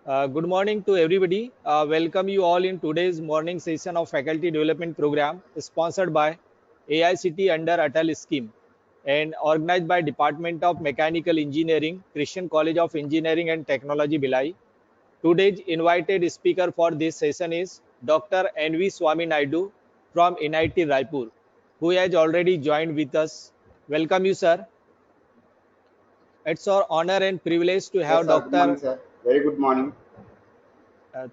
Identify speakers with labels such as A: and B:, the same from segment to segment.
A: Good morning to everybody. Welcome you all in today's morning session of Faculty Development Program sponsored by AICT under Atal Scheme and organized by Department of Mechanical Engineering, Christian College of Engineering and Technology, Bhilai. Today's invited speaker for this session is Dr. N.V. Swami Naidu from NIT Raipur, who has already joined with us. Welcome you, sir. It's our honor and privilege to
B: Yes,
A: have
B: sir. Good morning,
A: Dr.
B: sir. Very good morning.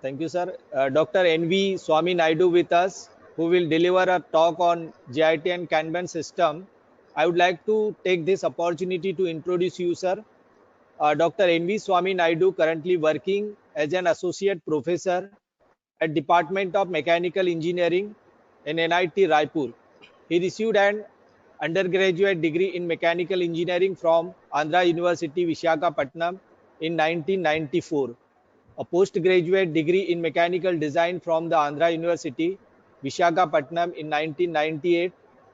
A: Thank you, sir. Dr. N.V. Swami Naidu with us, who will deliver a talk on JIT and Kanban system. I would like to take this opportunity to introduce you, sir. Dr. N.V. Swami Naidu currently working as an associate professor at Department of Mechanical Engineering in NIT Raipur. He received an undergraduate degree in mechanical engineering from Andhra University, Visakhapatnam in 1994, a postgraduate degree in mechanical design from the Andhra University, Visakhapatnam in 1998,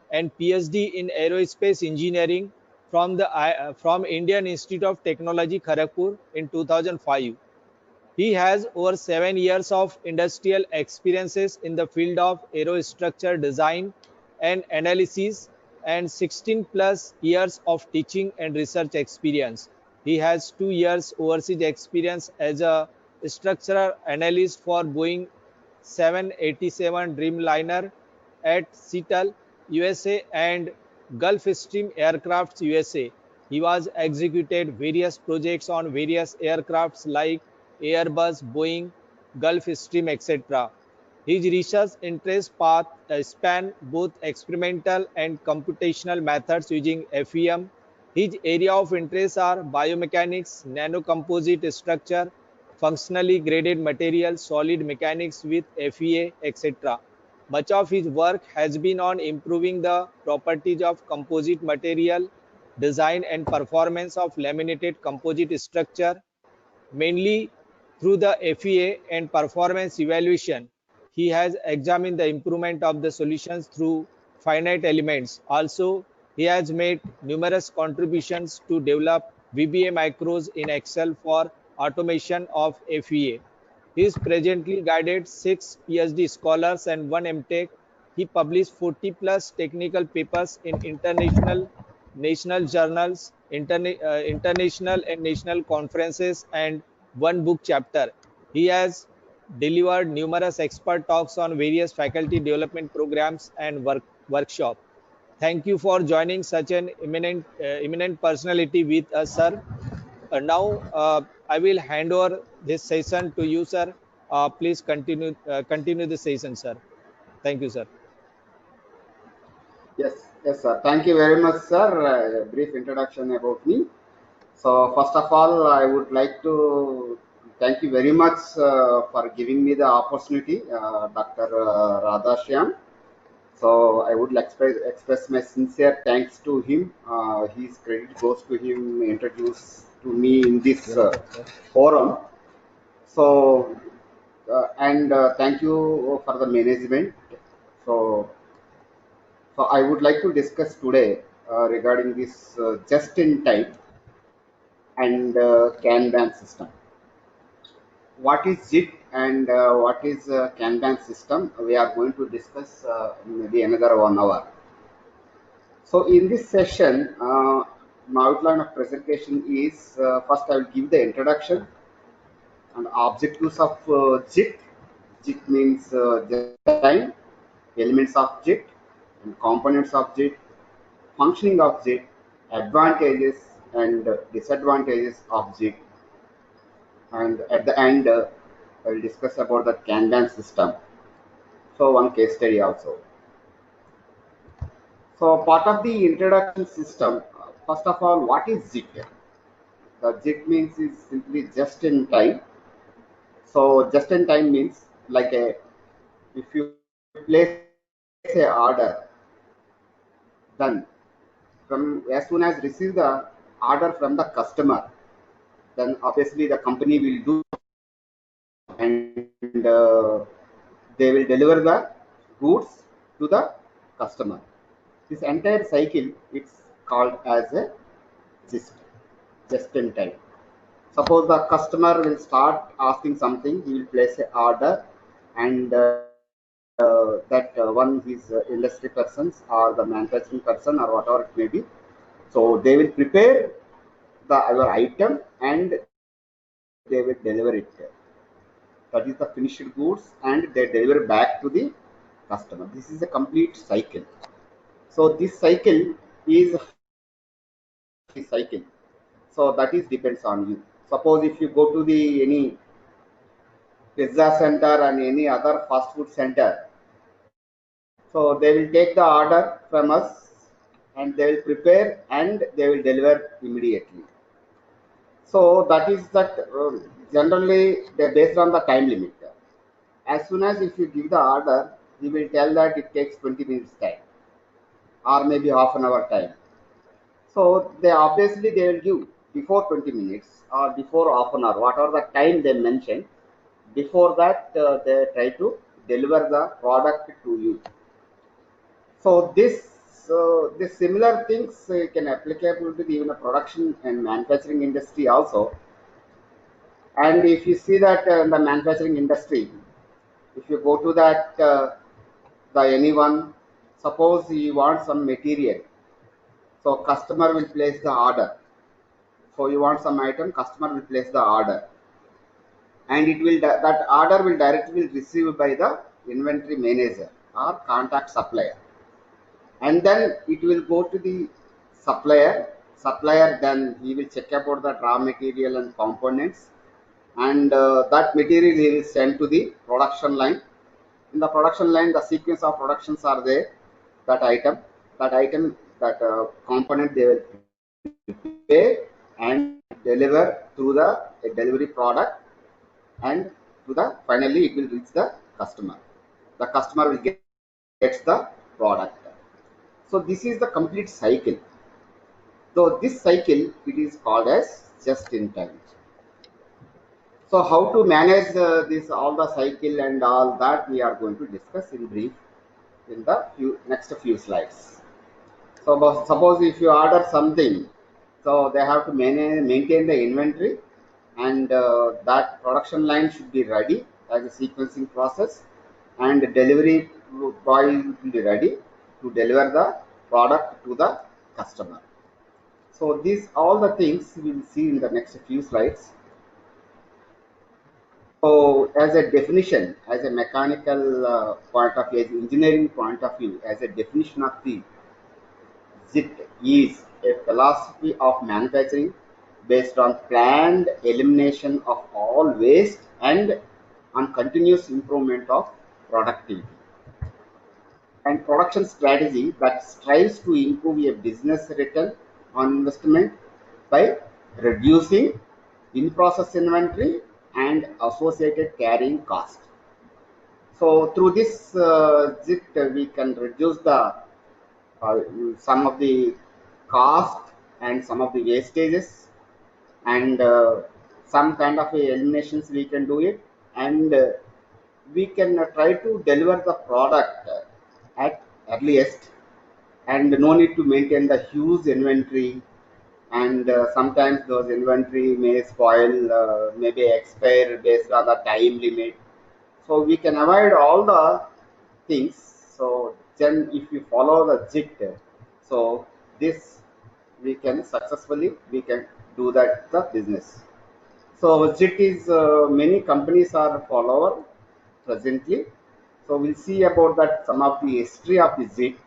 A: and PhD in aerospace engineering from Indian Institute of Technology, Kharagpur in 2005. He has over 7 years of industrial experiences in the field of aerostructure design and analysis and 16 plus years of teaching and research experience. He has 2 years overseas experience as a structural analyst for Boeing 787 Dreamliner at Seattle, USA and Gulfstream Aircrafts, USA. He was executed various projects on various aircrafts like Airbus, Boeing, Gulfstream, etc. His research interest path span both experimental and computational methods using FEM. His area of interest are biomechanics, nanocomposite structure, functionally graded materials, solid mechanics with FEA, etc. Much of his work has been on improving the properties of composite material, design and performance of laminated composite structure, mainly through the FEA and performance evaluation. He has examined the improvement of the solutions through finite elements. Also, he has made numerous contributions to develop VBA macros in Excel for automation of FEA. He is presently guided 6 PhD scholars and 1 MTech. He published 40 plus technical papers in international national journals, international and national conferences, and one book chapter. He has delivered numerous expert talks on various faculty development programs and workshop. Thank you for joining such an eminent personality with us, sir. Now I will hand over this session to you, sir. Please continue the session, sir. Thank you, sir.
B: Yes, yes, sir. Thank you very much, sir. A brief introduction about me. So, first of all, I would like to thank you very much for giving me the opportunity, Dr. Radha Shyam. So, I would like express my sincere thanks to him. His credit goes to him, introduced to me in this forum. So, and thank you for the management. So, So I would like to discuss today regarding this just-in-time and Kanban system. What is JIT and what is Kanban system? We are going to discuss maybe another 1 hour. So in this session, my outline of presentation is first I will give the introduction and objectives of JIT. JIT means just-in-time, elements of JIT, and components of JIT, functioning of JIT, advantages and disadvantages of JIT, and at the end, I will discuss about the Kanban system. So one case study also. So part of the introduction system, first of all, what is JIT? The JIT means is simply just in time. So just in time means like a if you place a order, then from as soon as receive the order from the customer, then obviously the company will do and they will deliver the goods to the customer. This entire cycle it's called as a just in time. Suppose the customer will start asking something, he will place an order, and that one is industry persons or the manufacturing person or whatever it may be. So they will prepare the our item and they will deliver it. That is the finished goods, and they deliver back to the customer. This is a complete cycle. So this cycle is how we manage this cycle. So that is depends on you. Suppose if you go to the any pizza center and any other fast food center, so they will take the order from us and they will prepare and they will deliver immediately. So that is that generally they're based on the time limit. As soon as if you give the order, we will tell that it takes 20 minutes time or maybe half an hour time. So they obviously they will give before 20 minutes or before half an hour, whatever the time they mentioned. Before that, they try to deliver the product to you. So this similar things can applicable to the even a production and manufacturing industry also. And if you see that the manufacturing industry, if you go to that the anyone, suppose you want some material, so customer will place the order. So you want some item, customer will place the order, and it will that order will directly be received by the inventory manager or contact supplier, and then it will go to the supplier. Then he will check about the raw material and components, and that material he will send to the production line. In the production line, the sequence of productions are there. That item that component they will prepare and deliver through the delivery product, and to the finally it will reach the customer. The customer will gets the product. So this is the complete cycle. So this cycle it is called as just in time. So how to manage this all the cycle and all that we are going to discuss in brief in the next few slides. So suppose if you order something, so they have to maintain the inventory, and that production line should be ready as a sequencing process, and the delivery boy will be ready to deliver the product to the customer. So these all the things we will see in the next few slides. So as a definition, as a mechanical point of view, as engineering point of view, as a definition of the JIT is a philosophy of manufacturing based on planned elimination of all waste and on continuous improvement of productivity, and production strategy that strives to improve a business return on investment by reducing in-process inventory and associated carrying cost. So through this JIT, we can reduce the uh, some of the cost and some of the wastages, and some kind of eliminations we can do it, and we can try to deliver the product at earliest, and no need to maintain the huge inventory, and sometimes those inventory may spoil, maybe expire based on the time limit. So we can avoid all the things. So then if you follow the JIT, so this we can successfully we can do that the business. So JIT is many companies are follower presently. So we'll see about that some of the history of the JIT.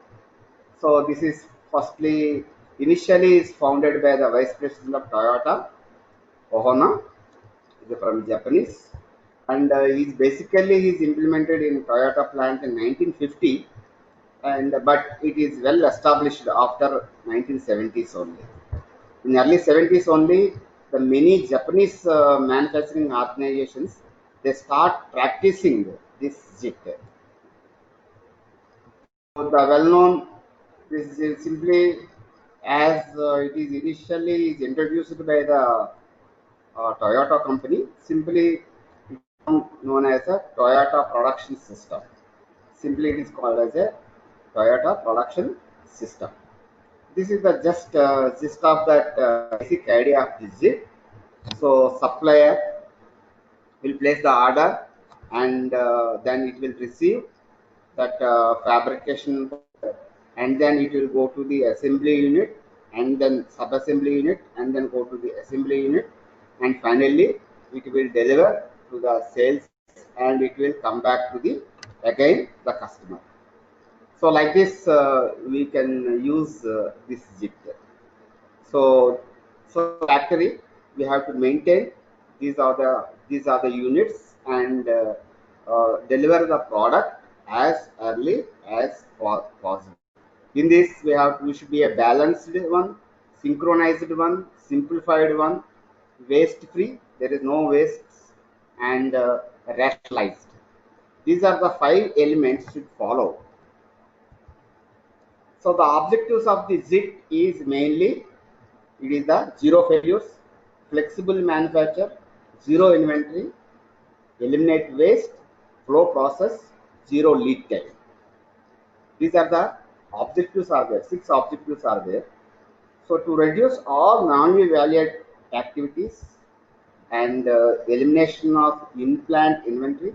B: So this is firstly initially is founded by the vice president of Toyota, Ohana, is from Japanese, and he's implemented in Toyota plant in 1950, and but it is well established after 1970s only. In early 70s only, the many Japanese manufacturing organizations they start practicing this JIT. So the well-known this is simply as it is initially is introduced by the Toyota company. Simply known as a Toyota production system. Simply it is called as a Toyota production system. This is the just gist of that basic idea of this JIT. So supplier will place the order, and then it will receive that fabrication, and then it will go to the assembly unit, and then sub-assembly unit, and then go to the assembly unit, and finally it will deliver to the sales, and it will come back to the again the customer. So like this we can use this JIT. So factory we have to maintain these are the units, and deliver the product as early as possible. In this we should be a balanced one, synchronized one, simplified one, waste free. There is no wastes, and rationalized. These are the 5 elements should follow. So the objectives of the JIT is mainly it is the zero failures, flexible manufacture, zero inventory, eliminate waste, flow process, zero lead time. These are the objectives are there. 6 objectives are there. So to reduce all non-value activities, and elimination of in-plant inventory,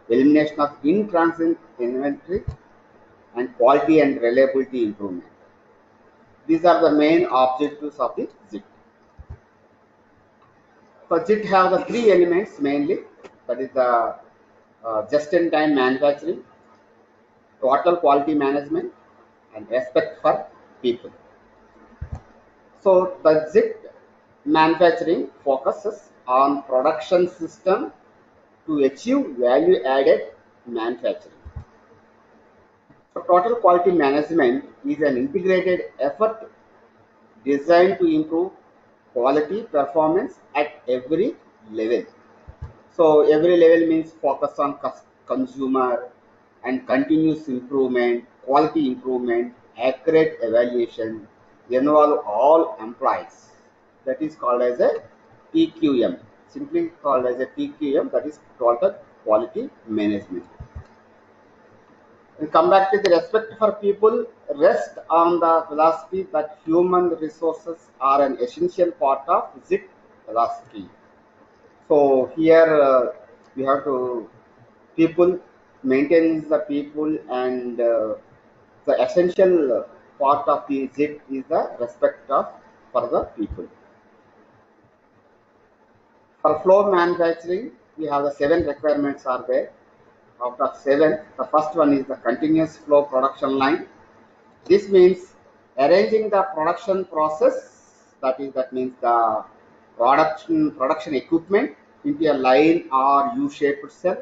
B: elimination of in-transit inventory, and quality and reliability improvement. These are the main objectives of the JIT. So JIT have the 3 elements mainly, that is the just-in-time manufacturing, total quality management, and respect for people. So the JIT manufacturing focuses on production system to achieve value-added manufacturing. So total quality management is an integrated effort designed to improve quality performance at every level. So every level means focus on consumer and continuous improvement, quality improvement, accurate evaluation, involve all employees. That is called as a TQM. Simply called as a TQM, that is total quality management. And come back to the respect for people, rest on the philosophy that human resources are an essential part of JIT philosophy. So here we have to people maintains the people, and the essential part of the JIT is the respect of for the people. For floor manufacturing, we have the 7 requirements are there. Out of 7, the first one is the continuous flow production line. This means arranging the production process, that means the production equipment into a line or U-shaped cell.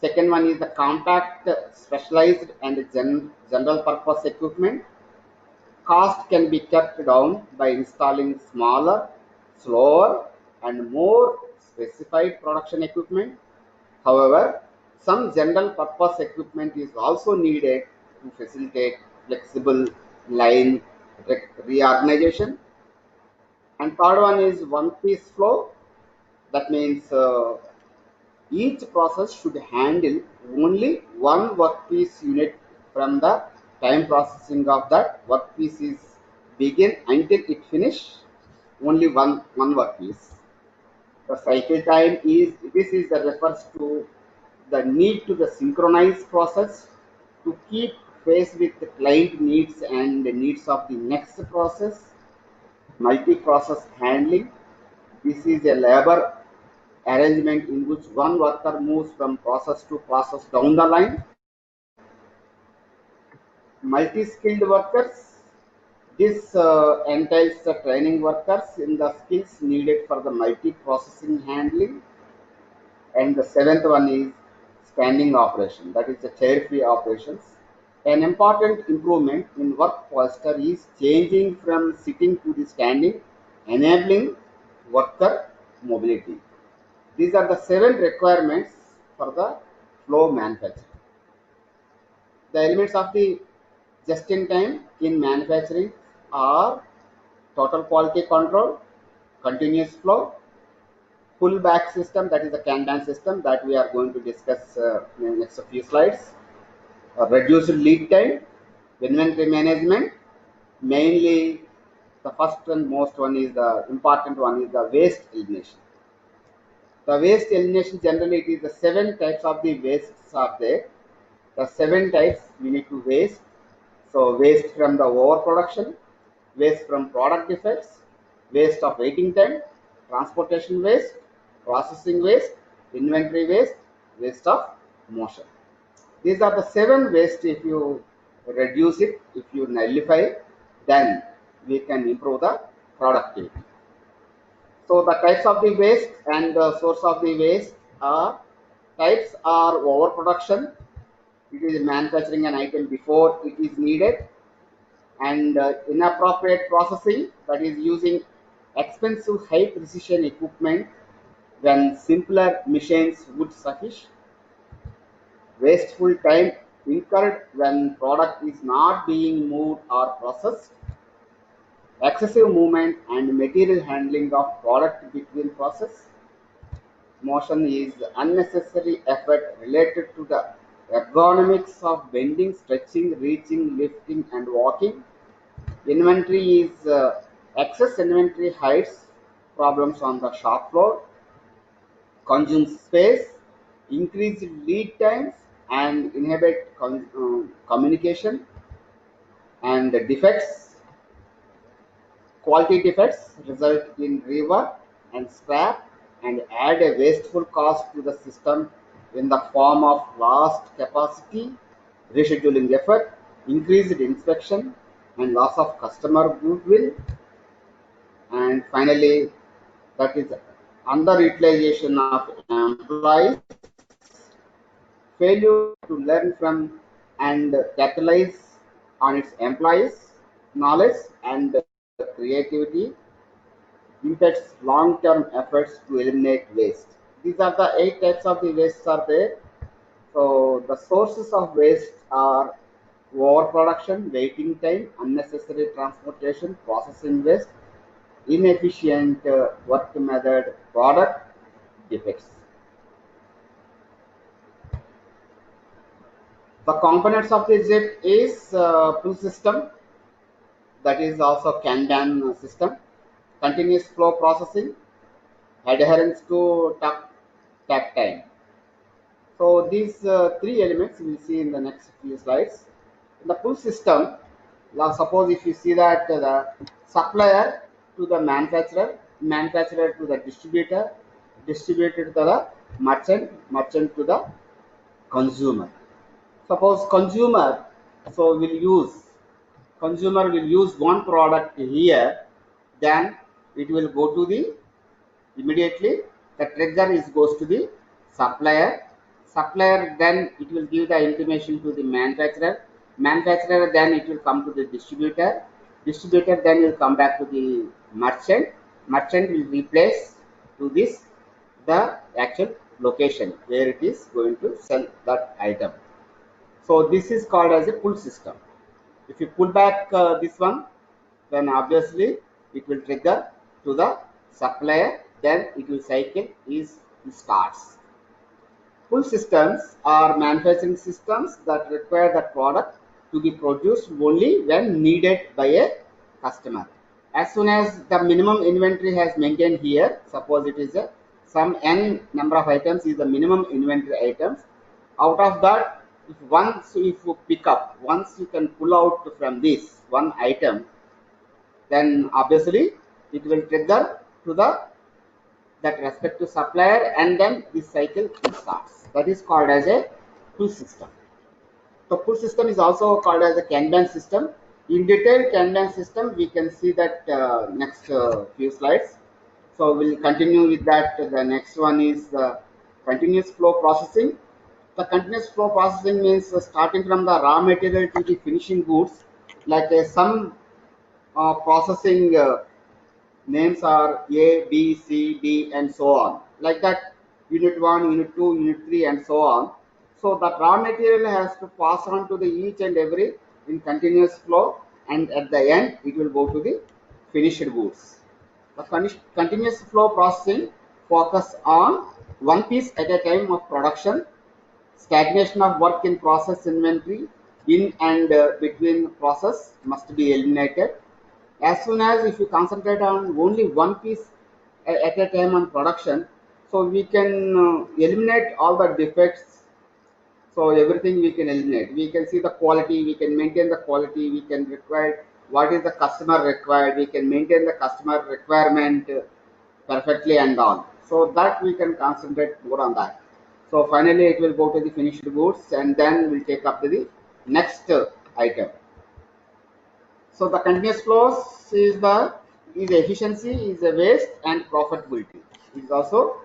B: Second one is the compact, specialized, and general purpose equipment. Cost can be kept down by installing smaller, slower, and more specified production equipment. However, some general purpose equipment is also needed to facilitate flexible line reorganization. And third one is one piece flow. That means each process should handle only one workpiece unit from the time processing of that workpiece is begin until it finish, only one workpiece. The cycle time is refers to the need to the synchronized process to keep pace with the client needs and the needs of the next process. Multi-process handling. This is a labor arrangement in which one worker moves from process to process down the line. Multi-skilled workers. This entails the training workers in the skills needed for the multi-processing handling. And the 7th one is standing operation, that is the chair-free operations. An important improvement in work posture is changing from sitting to the standing, enabling worker mobility. These are the 7 requirements for the flow manufacturing. The elements of the just-in-time in manufacturing are total quality control, continuous flow, pull back system, that is the Kanban system that we are going to discuss in the next few slides. Reduced lead time, inventory management, mainly The first and most one is the important one is the waste elimination. The waste elimination generally it is the 7 types of the wastes are there. The 7 types we need to waste. So waste from the overproduction, waste from product defects, waste of waiting time, transportation waste, processing waste, inventory waste, waste of motion. These are the 7 waste. If you reduce it, if you nullify it, then we can improve the productivity. So the types of the waste and the source of the waste are types are overproduction. It is manufacturing an item before it is needed, and inappropriate processing, that is using expensive high precision equipment when simpler machines would suffice. Wasteful time incurred when product is not being moved or processed. Excessive movement and material handling of product between process. Motion is unnecessary effort related to the ergonomics of bending, stretching, reaching, lifting, and walking. Inventory is excess inventory hides problems on the shop floor, consumes space, increased lead times, and inhibit communication. And the defects, quality defects result in rework and scrap and add a wasteful cost to the system in the form of lost capacity, rescheduling effort, increased inspection, and loss of customer goodwill. And finally, that is underutilization of employees, failure to learn from and capitalize on its employees' knowledge and creativity impacts long-term efforts to eliminate waste. These are the 8 types of the wastes are there. So the sources of waste are overproduction, waiting time, unnecessary transportation, processing waste, inefficient work method, product defects. The components of the JET is pull system, that is also Kanban system, continuous flow processing, adherence to takt time. So these 3 elements we will see in the next few slides. In the pull system, now suppose if you see that the supplier to the manufacturer, manufacturer to the distributor, distributor to the merchant, merchant to the consumer. Suppose consumer will use one product here, then it will go to the immediately the trigger is goes to the supplier. Supplier then it will give the information to the manufacturer. Manufacturer then it will come to the distributor. Distributor then will come back to the merchant. Merchant will replace to this the actual location where it is going to sell that item. So this is called as a pull system. If you pull back this one, then obviously it will trigger to the supplier, then it will cycle is starts. Pull systems are manufacturing systems that require the product to be produced only when needed by a customer. As soon as the minimum inventory has maintained here, suppose it is a some n number of items is the minimum inventory items. Out of that, if you pick up, once you can pull out from this one item, then obviously it will trigger to the that respective supplier, and then this cycle starts. That is called as a pull system. So pull system is also called as a Kanban system. In detail Kanban system, we can see that next few slides. So we'll continue with that. The next one is continuous flow processing. The continuous flow processing means starting from the raw material to the finishing goods, like some processing names are A, B, C, D, and so on. Like that, unit 1, unit 2, unit 3, and so on. So that raw material has to pass on to the each and every in continuous flow, and at the end, it will go to the finished goods. The continuous flow processing focus on one piece at a time of production. Stagnation of work in process inventory in and between process must be eliminated. As soon as if you concentrate on only one piece at a time on production, so we can eliminate all the defects. So everything we can eliminate. We can see the quality, we can maintain the quality, we can require what is the customer required, we can maintain the customer requirement perfectly and all. So that we can concentrate more on that. So finally it will go to the finished goods and then we'll take up to the next item. So the continuous flows is efficiency, is the waste and profitability. It is also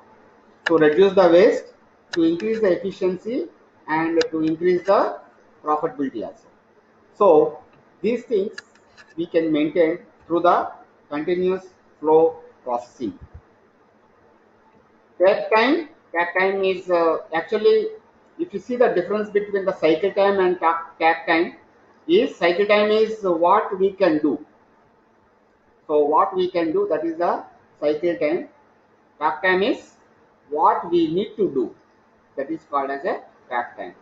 B: to reduce the waste, to increase the efficiency and to increase the profitability also. So these things we can maintain through the continuous flow processing. Takt time is actually, if you see the difference between the cycle time and takt time, is cycle time is what we can do. So what we can do, that is the cycle time. Takt time is what we need to do. That is called as a takt time.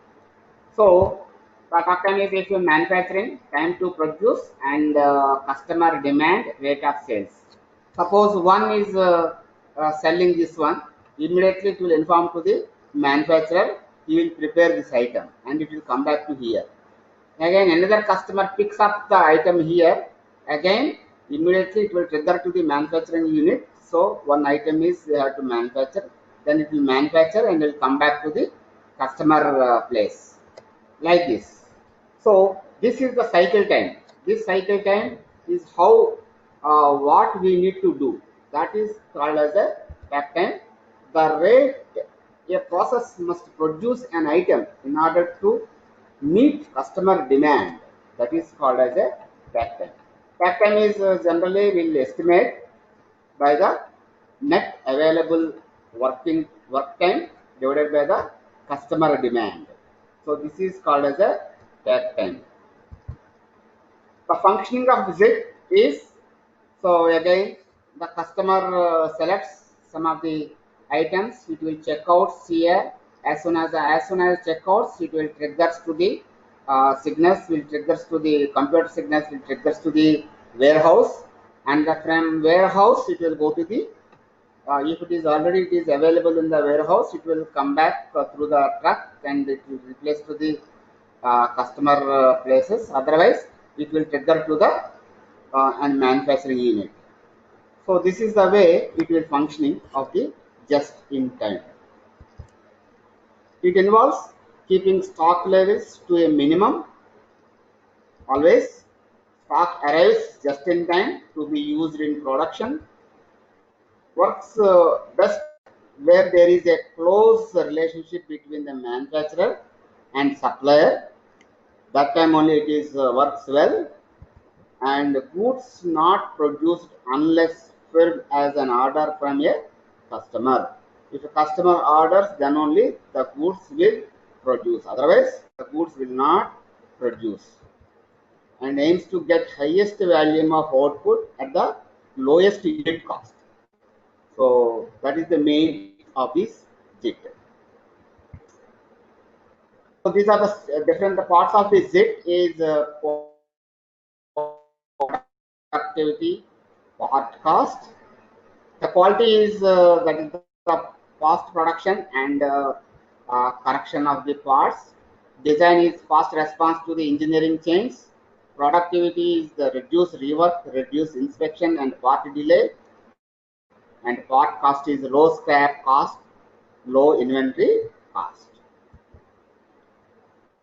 B: So the takt time is if you manufacturing time to produce and customer demand rate of sales. Suppose one is selling this one, immediately it will inform to the manufacturer, he will prepare this item and it will come back to here. Again another customer picks up the item here, again immediately it will trigger to the manufacturing unit. So one item is they have to manufacture, then it will manufacture and will come back to the customer place, like this. So this is the cycle time. This cycle time is how what we need to do. That is called as a takt time. The rate a process must produce an item in order to meet customer demand. That is called as a takt time. Takt time is generally will estimate by the net available work time divided by the customer demand. So this is called as a takt time. The functioning of ZIT is, so again the customer selects some of the items, it will check out here. As soon as checkouts, it will triggers to the signals, will triggers to the computer signals, will triggers to the warehouse, and from warehouse it will go to the if it is available in the warehouse, it will come back through the truck and it will replace to the customer places. Otherwise, it will trigger to the and manufacturing unit. So this is the way it will functioning of the just in time. It involves keeping stock levels to a minimum. Always stock arrives just in time to be used in production. Works best where there is a close relationship between the manufacturer and supplier. That time only it is works well. And goods not produced unless filled as an order from a customer. If a customer orders, then only the goods will produce. Otherwise, the goods will not produce. And aims to get highest volume of output at the lowest unit cost. So that is the main of this JIT. So these are the different parts of the JIT is productivity, part cost. The quality is that is the fast production and correction of the parts. Design is fast response to the engineering change. Productivity is the reduce rework, reduce inspection and part delay. And part cost is low scrap cost, low inventory cost.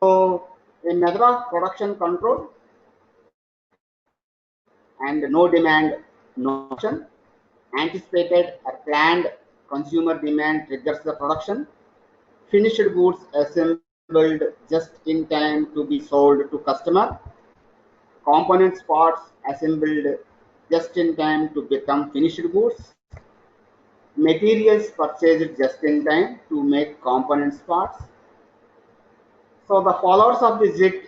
B: So in method of production control and no demand, no action, anticipated or planned consumer demand triggers the production. Finished goods assembled just in time to be sold to customer. Component parts assembled just in time to become finished goods. Materials purchased just in time to make components parts. So the followers of the JIT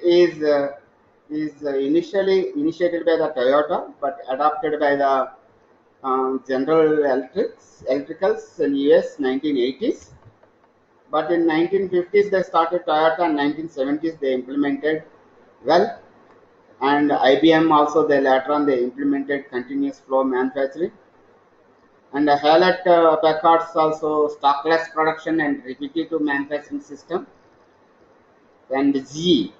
B: is initially initiated by the Toyota, but adopted by the General Electricals in US 1980s. But in 1950s they started Toyota, and 1970s they implemented well, and IBM also, they later on they implemented continuous flow manufacturing. And Hewlett Packard's also stockless production and repetitive manufacturing system. And GE,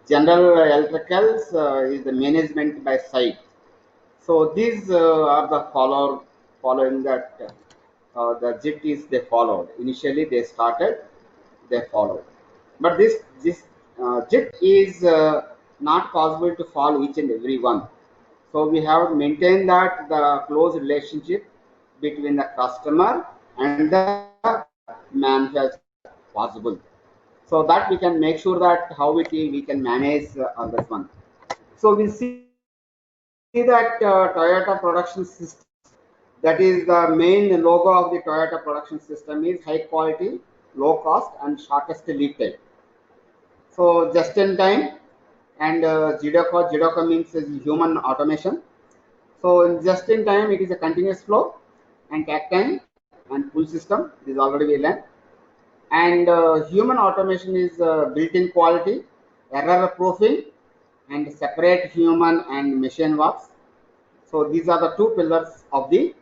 B: General Electricals, is the management by site. So these are the following that the JIT is they followed. Initially they started, they followed. But this JIT is not possible to follow each and every one. So we have to maintain that the close relationship between the customer and the manufacturer possible. So that we can make sure that how we can manage on this one. So we see that Toyota production system, that is the main logo of the Toyota production system, is high quality, low cost, and shortest lead time. So just in time and JIDOKA means is human automation. So in just in time, it is a continuous flow and takt time and full system. It is already we learned. And human automation is built-in quality, error proofing, and separate human and machine works. So these are the two pillars of the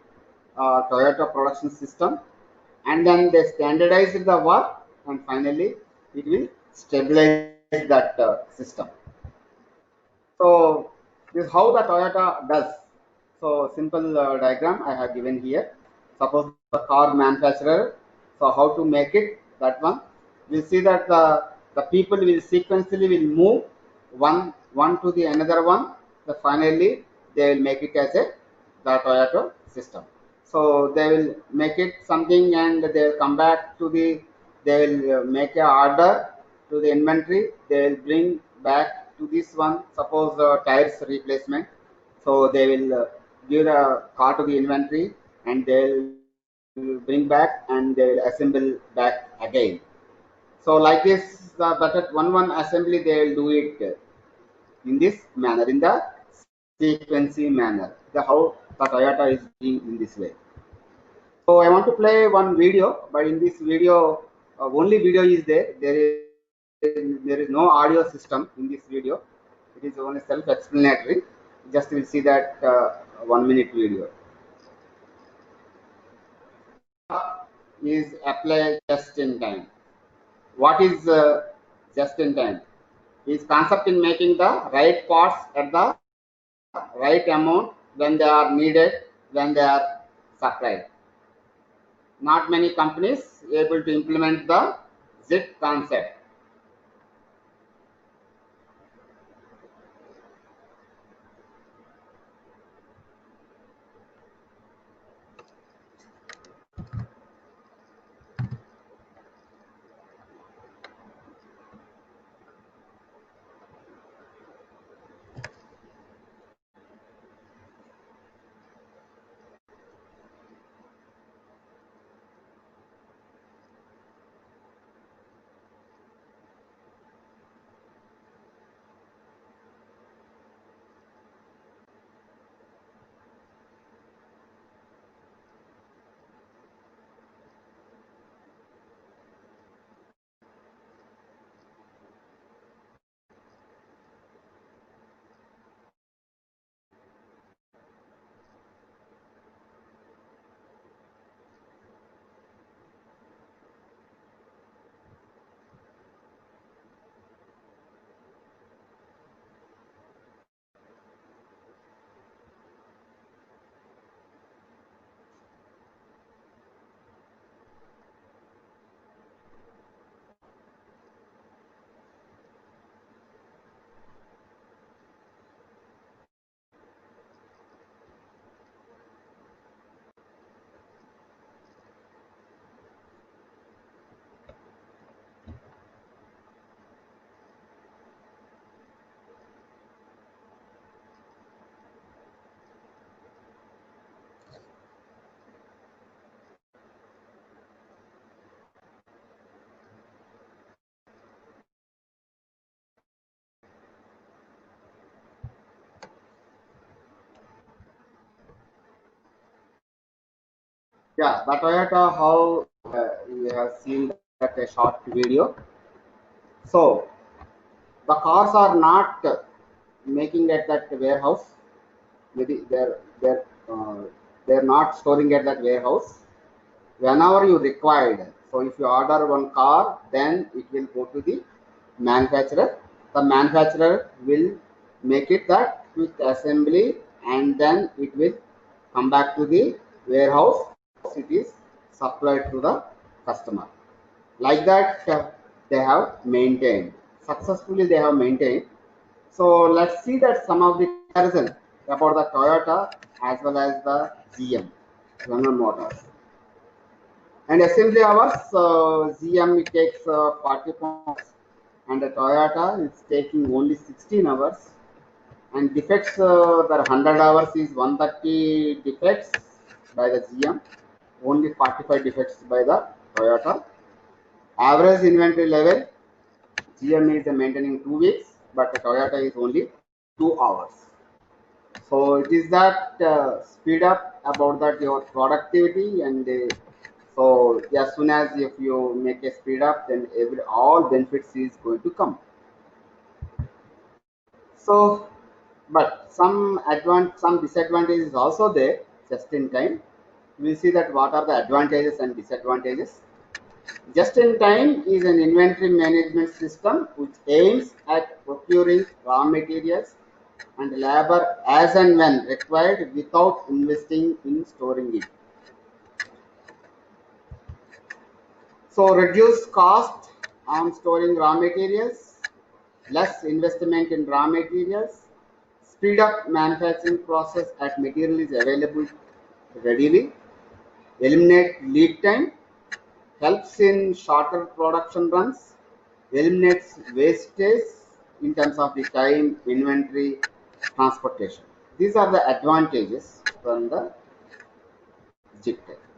B: Toyota production system. And then they standardize the work, and finally it will stabilize that system. So this is how the Toyota does. So simple diagram I have given here. Suppose the car manufacturer. So how to make it, that one. We'll see that the people will sequentially will move one to the another one. So finally they will make it as a the Toyota system. So they will make it something and they will come back to the, they will make a order to the inventory. They will bring back to this one, suppose tires replacement. So they will give the car to the inventory and they will bring back and they will assemble back again. So like this, but at one assembly they will do it in this manner, in the sequencing manner. The how the Toyota is doing in this way. So I want to play one video, but in this video, only video is there. There is no audio system in this video. It is only self-explanatory. Just will see that 1 minute video. Is applied just in time. What is just in time? Is concept in making the right parts at the right amount when they are needed, when they are supplied. Not many companies able to implement the JIT concept. Yeah, the Toyota, how you have seen that a short video. So the cars are not making at that warehouse. Maybe they're not storing at that warehouse. Whenever you required, so if you order one car, then it will go to the manufacturer. The manufacturer will make it that quick assembly, and then it will come back to the warehouse. It is supplied to the customer. Like that, they have maintained successfully. They have maintained. So let's see that some of the comparison about the Toyota as well as the GM, General Motors. And assembly hours, GM it takes 40 points, and the Toyota is taking only 16 hours. And defects, the 100 hours is 130 defects by the GM, only 45 defects by the Toyota. Average inventory level, GM is maintaining 2 weeks, but the Toyota is only 2 hours. So it is that speed up about that your productivity, and so as soon as if you make a speed up, then all benefits is going to come. So, but some disadvantages is also there. Just in time, we'll see that what are the advantages and disadvantages. Just in time is an inventory management system which aims at procuring raw materials and labor as and when required without investing in storing it. So reduce cost on storing raw materials, less investment in raw materials, speed up manufacturing process as material is available readily, eliminate lead time, helps in shorter production runs, eliminates wastage in terms of the time, inventory, transportation. These are the advantages from the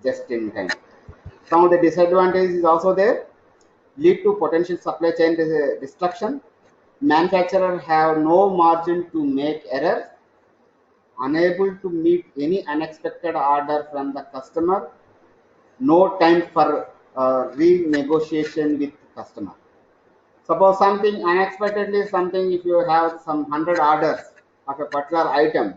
B: just in time. Some of the disadvantages is also there, lead to potential supply chain destruction. Manufacturer have no margin to make errors, unable to meet any unexpected order from the customer, no time for renegotiation with customer. Suppose something unexpectedly, something if you have some 100 orders of a particular item,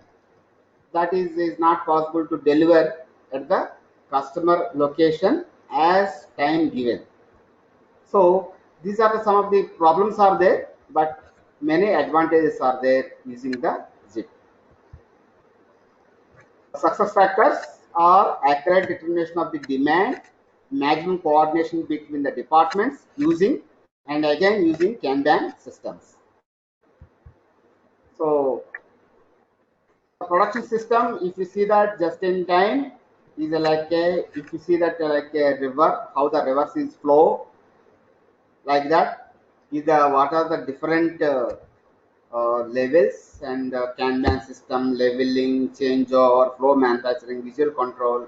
B: that is not possible to deliver at the customer location as time given. So these are some of the problems are there, but many advantages are there using the ZIP. Success factors are accurate determination of the demand, maximum coordination between the departments using, and again using Kanban systems. So production system, if you see that just in time is like a, if you see that like a river, how the rivers is flow, like that is the what are the different levels, and Kanban system, leveling, changeover, flow manufacturing, visual control,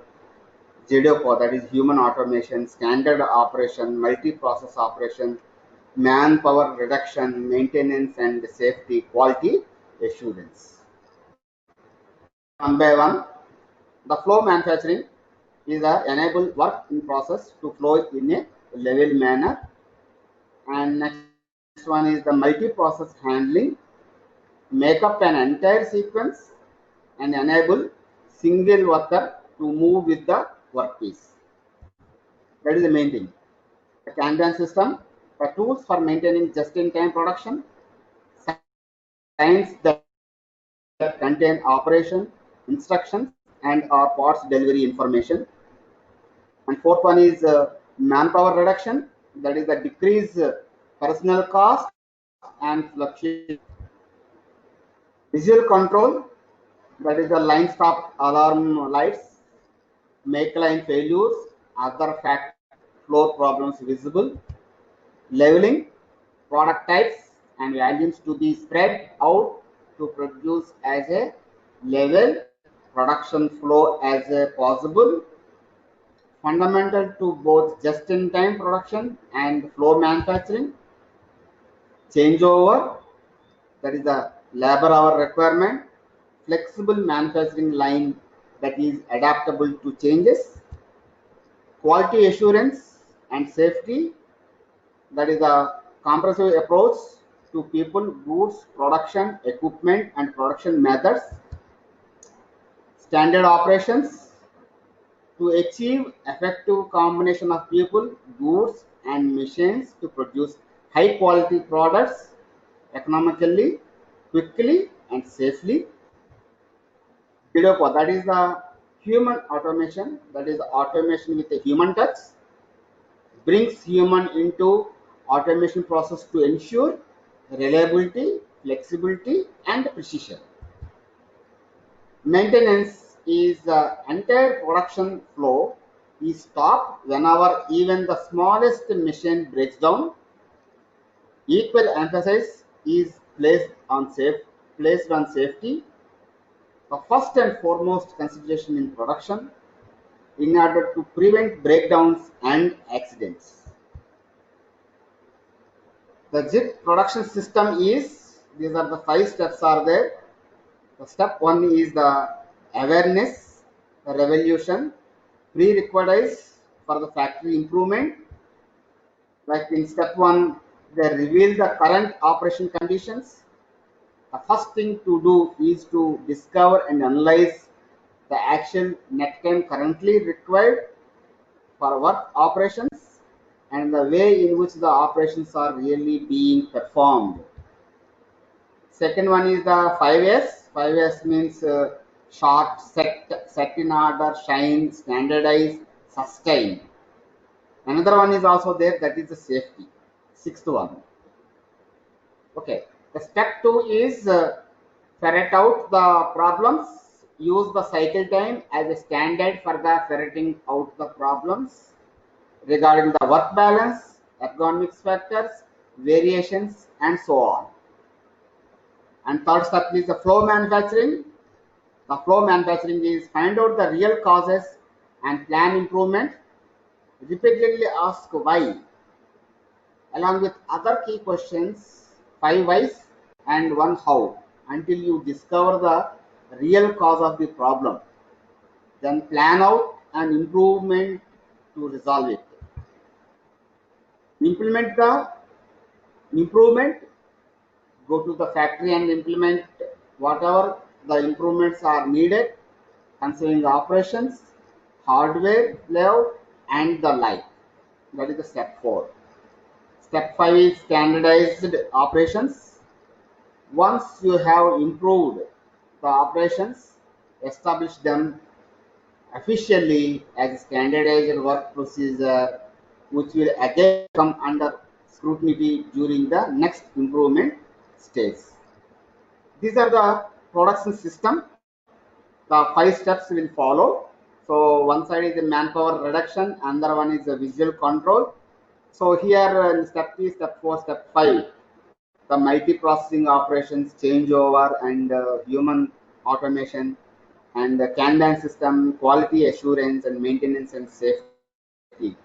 B: JDOPO, that is human automation, standard operation, multi-process operation, manpower reduction, maintenance and safety, quality assurance. One by one, the flow manufacturing is enable work in process to flow in a level manner. And next one is the multi-process handling, make up an entire sequence and enable single worker to move with the workpiece. That is the main thing. The Kanban system, the tools for maintaining just-in-time production, signs that contain operation instructions and or parts delivery information. And fourth one is manpower reduction, that is the decrease personnel cost and fluctuation. Visual control, that is the line stop alarm lights, make line failures, other fact floor problems visible. Leveling, product types and values to be spread out to produce as a level, production flow as a possible. Fundamental to both just-in-time production and floor manufacturing. Changeover, that is the labor hour requirement. Flexible manufacturing line that is adaptable to changes. Quality assurance and safety, that is a comprehensive approach to people, goods, production, equipment, and production methods, standard operations to achieve effective combination of people, goods, and machines to produce high quality products economically, quickly, and safely. Bilopo, that is the human automation, that is automation with a human touch, brings human into automation process to ensure reliability, flexibility, and precision. Maintenance is the entire production flow is stopped whenever even the smallest machine breaks down. Equal emphasis is placed on safety, the first and foremost consideration in production, in order to prevent breakdowns and accidents. The JIT production system is, these are the 5 steps are there. The step 1 is the awareness, the revolution, prerequisites for the factory improvement. Like in step 1, they reveal the current operation conditions. The first thing to do is to discover and analyze the actual net time currently required for work operations and the way in which the operations are really being performed. Second one is the 5S. 5S means short, set in order, shine, standardize, sustain. Another one is also there, that is the safety. Sixth one. Okay. The step 2 is ferret out the problems. Use the cycle time as a standard for the ferreting out the problems regarding the work balance, ergonomics factors, variations, and so on. And third step is the flow manufacturing. The flow manufacturing is find out the real causes and plan improvement. Repeatedly ask why, along with other key questions, 5 whys and 1 how, until you discover the real cause of the problem. Then plan out an improvement to resolve it. Implement the improvement, go to the factory and implement whatever the improvements are needed concerning the operations, hardware, layout, and the like. That is the step 4. Step 5 is standardized operations. Once you have improved the operations, establish them officially as standardized work procedure, which will again come under scrutiny during the next improvement stage. These are the production system. The 5 steps will follow. So one side is the manpower reduction, another one is the visual control. So here in step 3, step 4, step 5, the multi-processing operations, changeover, and human automation, and the Kanban system, quality assurance, and maintenance and safety.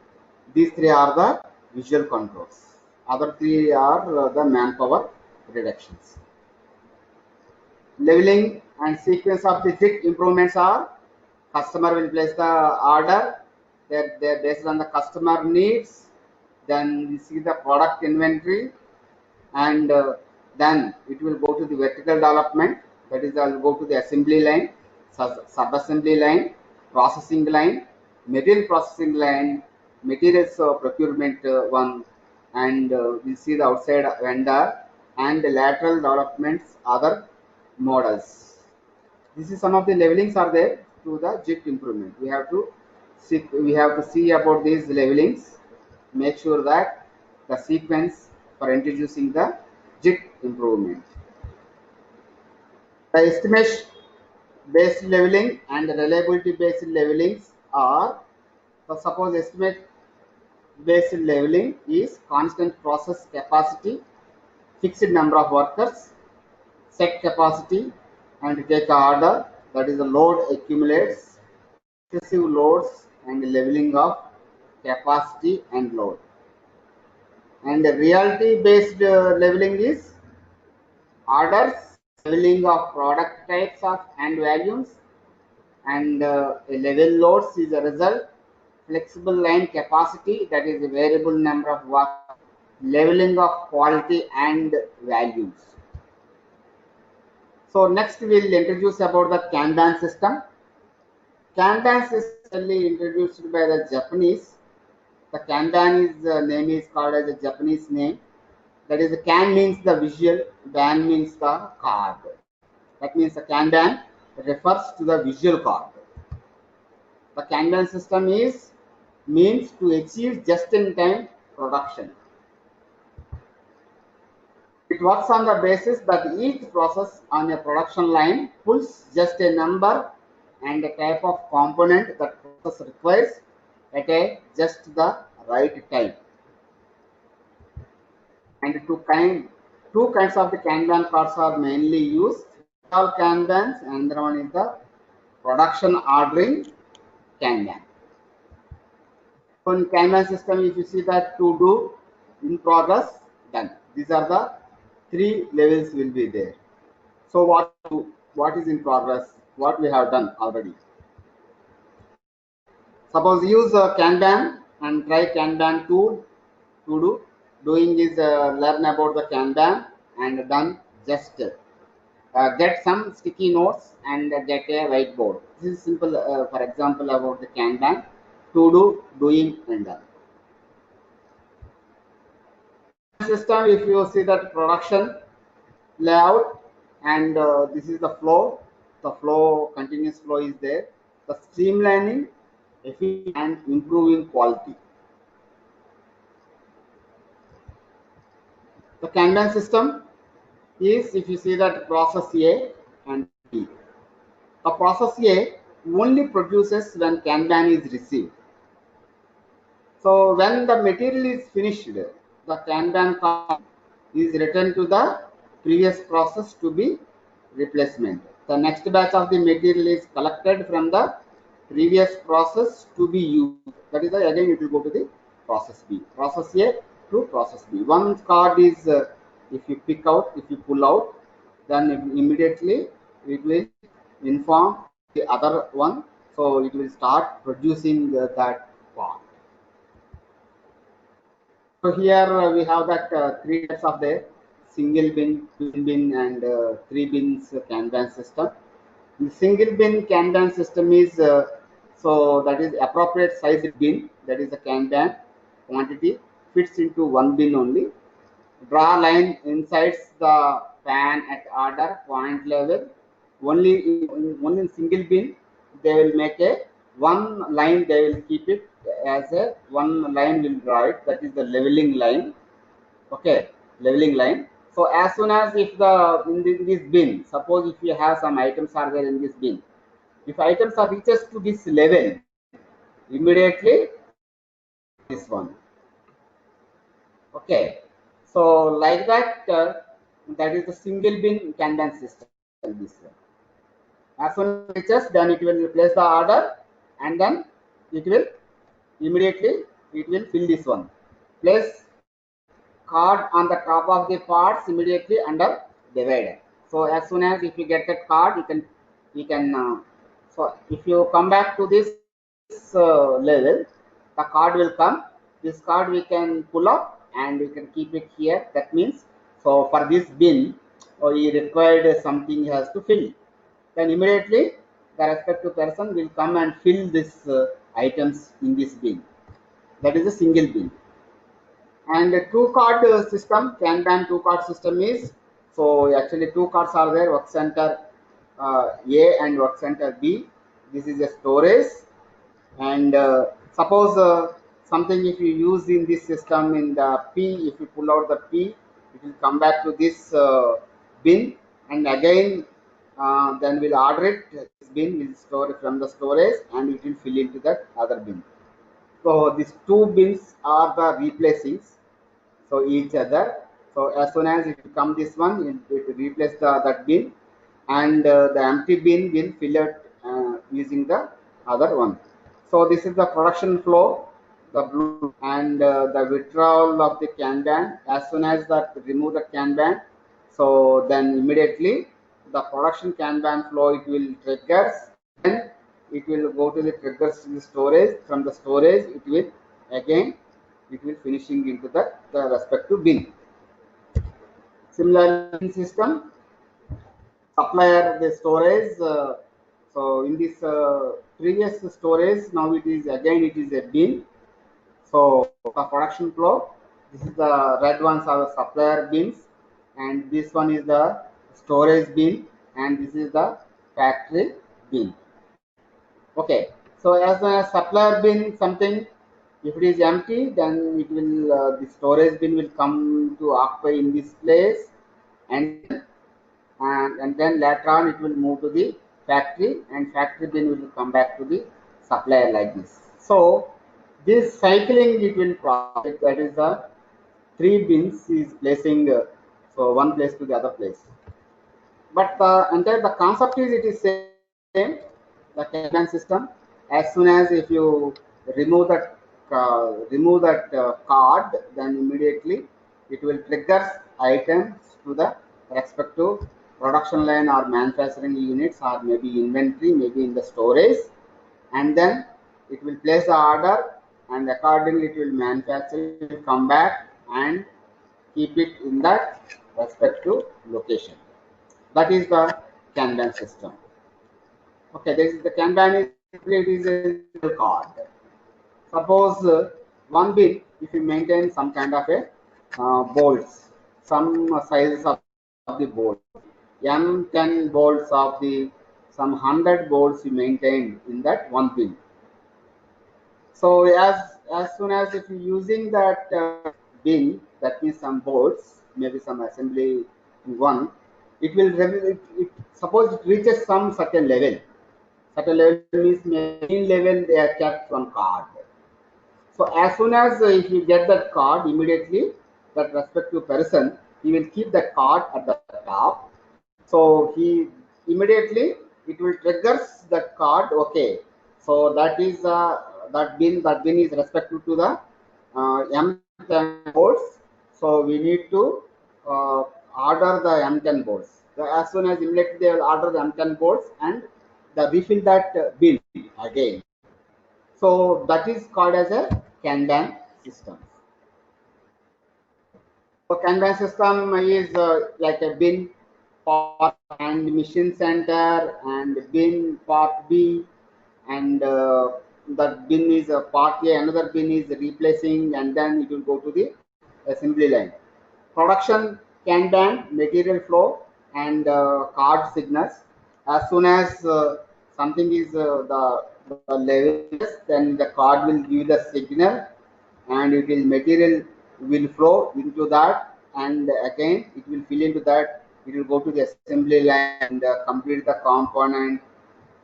B: These 3 are the visual controls. Other 3 are the manpower reductions. Leveling and sequence of the JIT improvements are: customer will place the order, they're based on the customer needs, then we see the product inventory, and then it will go to the vertical development, that is, I'll go to the assembly line, sub-assembly line, processing line, material processing line, materials procurement one, and we see the outside vendor and the lateral developments, other models. This is some of the levelings are there to the JIT improvement. We have to see about these levelings, make sure that the sequence for introducing the JIT improvement. The estimation based leveling and reliability based levelings are, so suppose estimate based leveling is constant process capacity, fixed number of workers, set capacity, and take a order, that is the load accumulates, excessive loads, and leveling of capacity and load. And the reality based leveling is orders, leveling of product types of and volumes, and a level loads is a result, flexible line capacity, that is a variable number of work, leveling of quality and values. So next we'll introduce about the Kanban system. Kanban system is introduced by the Japanese. The Kanban is name is called as a Japanese name. That is, Kan means the visual, Ban means the card. That means the Kanban refers to the visual card. The Kanban system is means to achieve just-in-time production. It works on the basis that each process on a production line pulls just a number and a type of component that process requires at a just the right time. And two kinds of the Kanban cards are mainly used. All Kanbans, and the one is the production ordering Kanban. So in Kanban system, if you see that to do, in progress, done. These are the three levels will be there. So what is in progress? What we have done already. Suppose use Kanban and try Kanban tool to do. Doing is learn about the Kanban and done just get some sticky notes and get a whiteboard. This is simple. For example, about the Kanban to do, doing and done. System, if you see that production layout and this is the flow, continuous flow is there, the streamlining, efficiency and improving quality. The Kanban system is, if you see that process A and B, the process A only produces when Kanban is received. So when the material is finished, the Kanban card is returned to the previous process to be replacement. The next batch of the material is collected from the previous process to be used. That is the, again it will go to the process B. Process A to process B. One card is if you pick out, if you pull out, then immediately it will inform the other one. So it will start producing that part. So here we have that three types of the single bin, twin bin, and three bins Kanban system. The single bin Kanban system is so that is appropriate size bin. That is the Kanban quantity fits into one bin only. Draw line inside the pan at order point level. Only in single bin they will make a one line. They will keep it as a one line will draw it. That is the leveling line. Okay, leveling line. So as soon as if the in this bin, suppose if you have some items are there in this bin, if items are reaches to this level, immediately this one. Okay, so like that, that is the single bin Kanban system. This one. As soon as it reaches, then it will replace the order, and then it will immediately it will fill this one. Place card on the top of the parts immediately under divider. So as soon as if you get that card, you can so if you come back to this level, the card will come. This card we can pull up and we can keep it here. That means, so for this bin, he required something he has to fill. Then immediately the respective person will come and fill this items in this bin. That is a single bin. And the two card system, Kanban two card system is, so actually two cards are there, work center A and work center B. This is a storage, and suppose something if you use in this system in the P, if you pull out the P, it will come back to this bin, and again then we'll order it. This bin will store it from the storage and it will fill into that other bin. So these two bins are the replacings, so each other. So as soon as it come this one, it replace that bin, and the empty bin will fill it using the other one. So this is the production flow, the blue, and the withdrawal of the Kanban. As soon as that remove the Kanban, so then immediately the production Kanban flow it will triggers, and it will go to the triggers to the storage. From the storage, it will again it will finishing into the respective bin. Similarly, bin system, supplier the storage. So in this previous storage, now it is a bin. So the production flow, this is the red ones are the supplier bins, and this one is the storage bin, and this is the factory bin. Okay, so as a supplier bin something, if it is empty, then it will the storage bin will come to occupy in this place, and and then later on it will move to the factory, and factory bin will come back to the supplier like this. So this cycling it will process, that is the three bins is placing so one place to the other place. But the entire the concept is it is same, the Kanban system. As soon as if you remove that card, then immediately it will trigger items to the respective production line or manufacturing units, or maybe inventory, maybe in the storage, and then it will place the order, and accordingly it will manufacture, it will come back and keep it in that respective location. That is the Kanban system. Okay, this is the Kanban is it is a card. Suppose one bin, if you maintain some kind of a bolts, some sizes of the bolt, M10 bolts of the some 100 bolts you maintain in that one bin. So as soon as if you're using that bin, that means some bolts, maybe some assembly one, it will suppose it reaches some certain level. Certain level means main level they are kept one card. So as soon as if you get that card, immediately that respective person he will keep that card at the top. So he immediately it will triggers that card. Okay, so that is that bin is respective to the M10 bolts. So we need to order the M10 bolts. So as soon as immediately they will order the M10 bolts and the refill that bin again. So that is called as a Kanban system. So Kanban system is like a bin part and mission center, and bin part B, and that bin is a part A, another bin is replacing, and then it will go to the assembly line. Production Kanban, material flow, and card signals. As soon as something is the level, then the card will give the signal, and it will material will flow into that, and again it will fill into that. It will go to the assembly line and complete the component,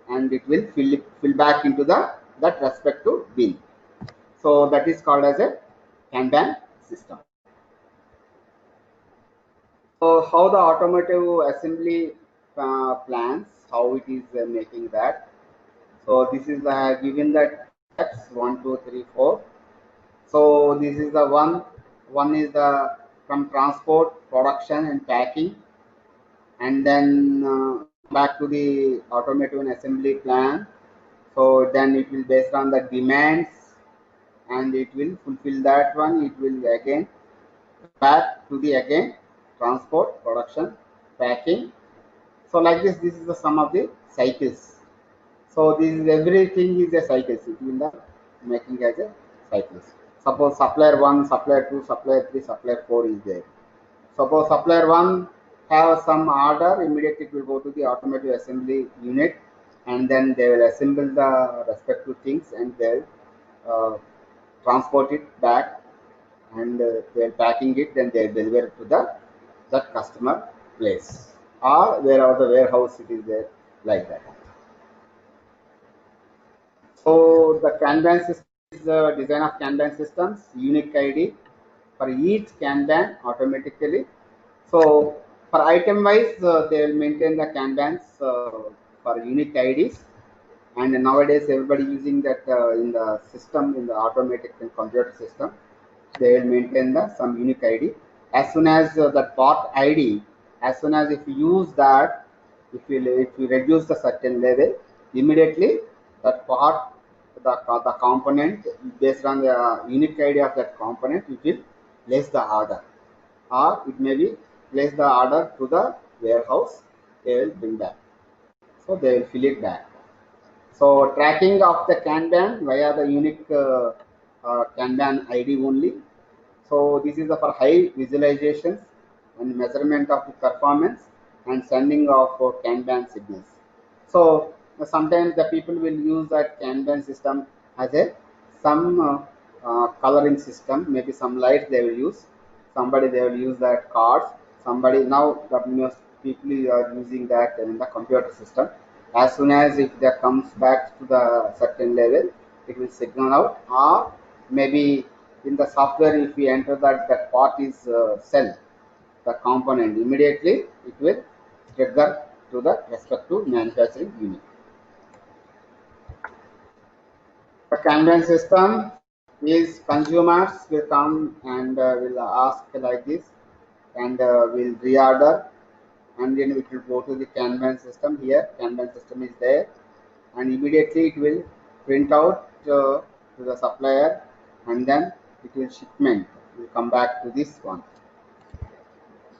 B: and it will fill back into that respective bin. So that is called as a Kanban system. So how the automotive assembly plans, how it is making that. So this is given that steps 1, 2, 3, 4. So this is the one. One is the from transport, production, and packing, and then back to the automotive and assembly plan. So then it will based on the demands, and it will fulfill that one. It will again back to the again transport, production, packing. So like this is the sum of the cycles. So this is everything is a cycles. It will the making as a cycles. Suppose supplier 1, supplier 2, supplier 3, supplier 4 is there. Suppose supplier 1 have some order, immediately it will go to the automotive assembly unit, and then they will assemble the respective things, and they'll transport it back, and they're packing it, then they deliver it to that customer place, or wherever the warehouse it is there, like that. So the Kanban system is the design of Kanban systems, unique ID for each Kanban automatically. So for item wise, they will maintain the Kanbans for unique IDs. And nowadays, everybody using that in the system, in the automatic and computer system, they will maintain the some unique ID. As soon as that part ID, as soon as if you use that, if you reduce the certain level, immediately that part the component based on the unique ID of that component, it will place the order, or it may be place the order to the warehouse. They will bring back, so they will fill it back. So tracking of the Kanban via the unique Kanban ID only. So this is for high visualizations and measurement of the performance and sending of Kanban signals. So sometimes the people will use that Kanban system as a some coloring system. Maybe some lights they will use. Somebody they will use that cards. Somebody now the most people are using that in the computer system. As soon as if that comes back to the certain level, it will signal out. Or maybe in the software, if we enter that part is cell, the component, immediately it will trigger to the respective manufacturing unit. The Kanban system is consumers will come and will ask like this, and will reorder, and then it will go to the Kanban system. Here Kanban system is there, and immediately it will print out to the supplier, and then it will shipment will come back to this one,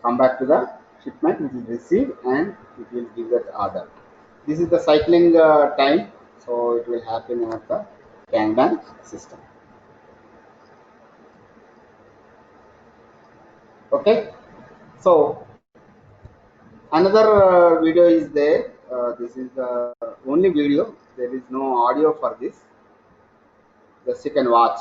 B: come back to the shipment, it will receive and it will give that order. This is the cycling time, so it will happen at the Kanban system. Okay, so another video is there. This is the only video. There is no audio for this. Just you can watch.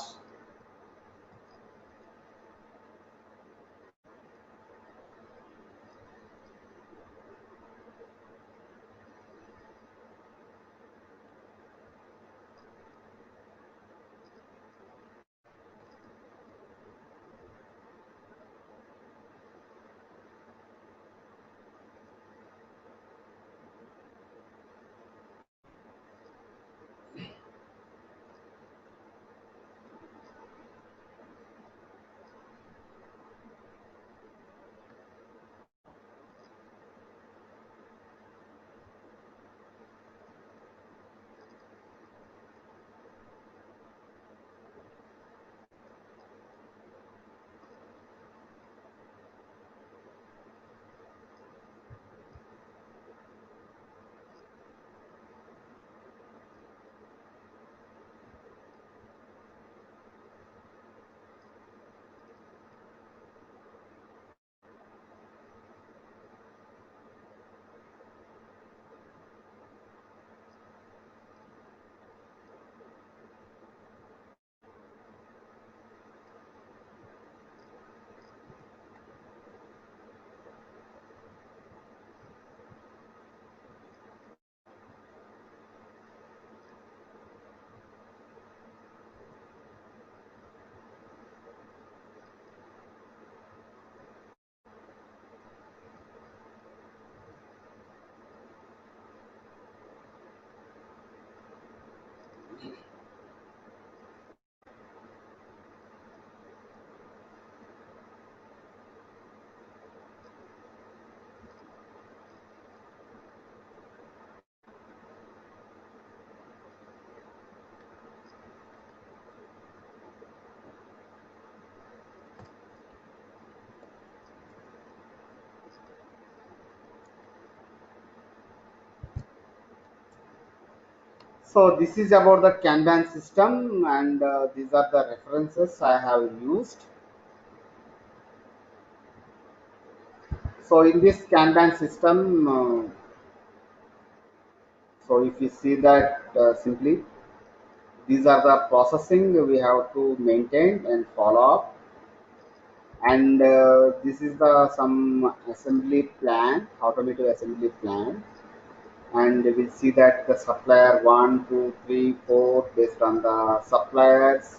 B: So this is about the Kanban system, and these are the references I have used. So in this Kanban system, so if you see that simply, these are the processing we have to maintain and follow up, and this is the some assembly plan, automated assembly plan, and we'll see that the supplier 1, 2, 3, 4 based on the suppliers.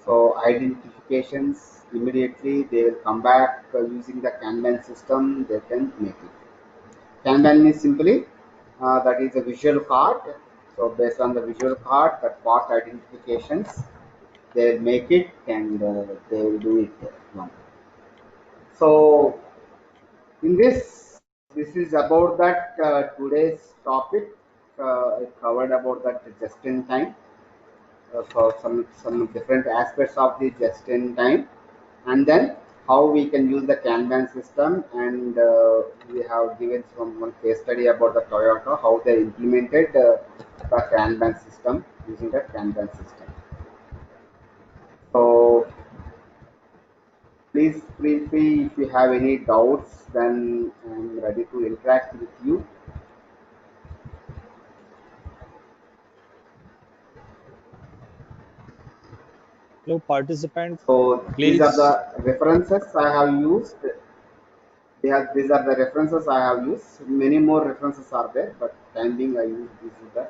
B: So identifications immediately they will come back using the Kanban system. They can make it. Kanban is simply that is a visual card. So based on the visual card, that part identifications they will make it, and they will do it. So in this is about that today's topic. It covered about that just in time. for some different aspects of the just in time, and then how we can use the Kanban system. And we have given some one case study about the Toyota, how they implemented the Kanban system using the Kanban system. So please feel free if you have any doubts, then I'm ready to interact with you.
A: So participant,
B: So these are
A: please.
B: the references I have used. These are the references I have used. Many more references are there, but time being I use this is the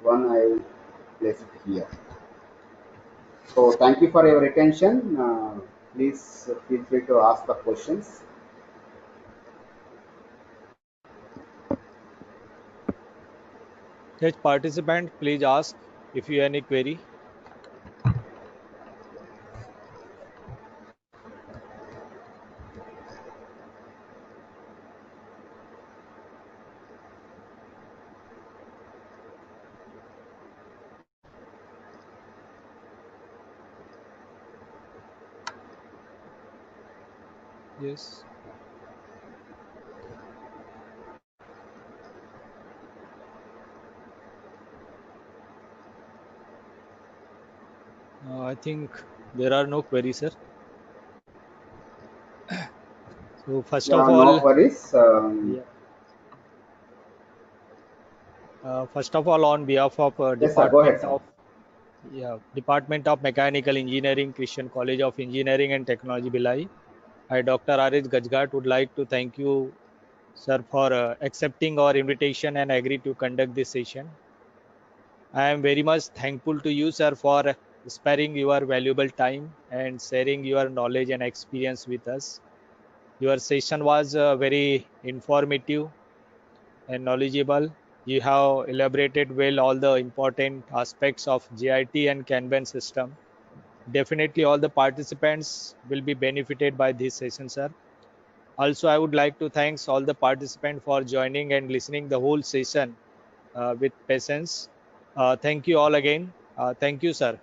B: one I placed here. So thank you for your attention. Please feel free to ask the questions.
A: Yes, participant, please ask if you have any query. Yes. I think there are no queries, sir. So first of
B: Yeah, no
A: all,
B: worries.
A: yeah, first of all, on behalf of
B: Yes, sir. Go ahead, sir.
A: Department of Mechanical Engineering, Christian College of Engineering and Technology, Bhilai, I, Dr. R.H. Gajgat, would like to thank you, sir, for accepting our invitation and agree to conduct this session. I am very much thankful to you, sir, for sparing your valuable time and sharing your knowledge and experience with us. Your session was very informative and knowledgeable. You have elaborated well all the important aspects of GIT and Kanban system. Definitely all the participants will be benefited by this session, sir. Also, I would like to thank all the participants for joining and listening the whole session with patience. Thank you all again. Thank you, sir.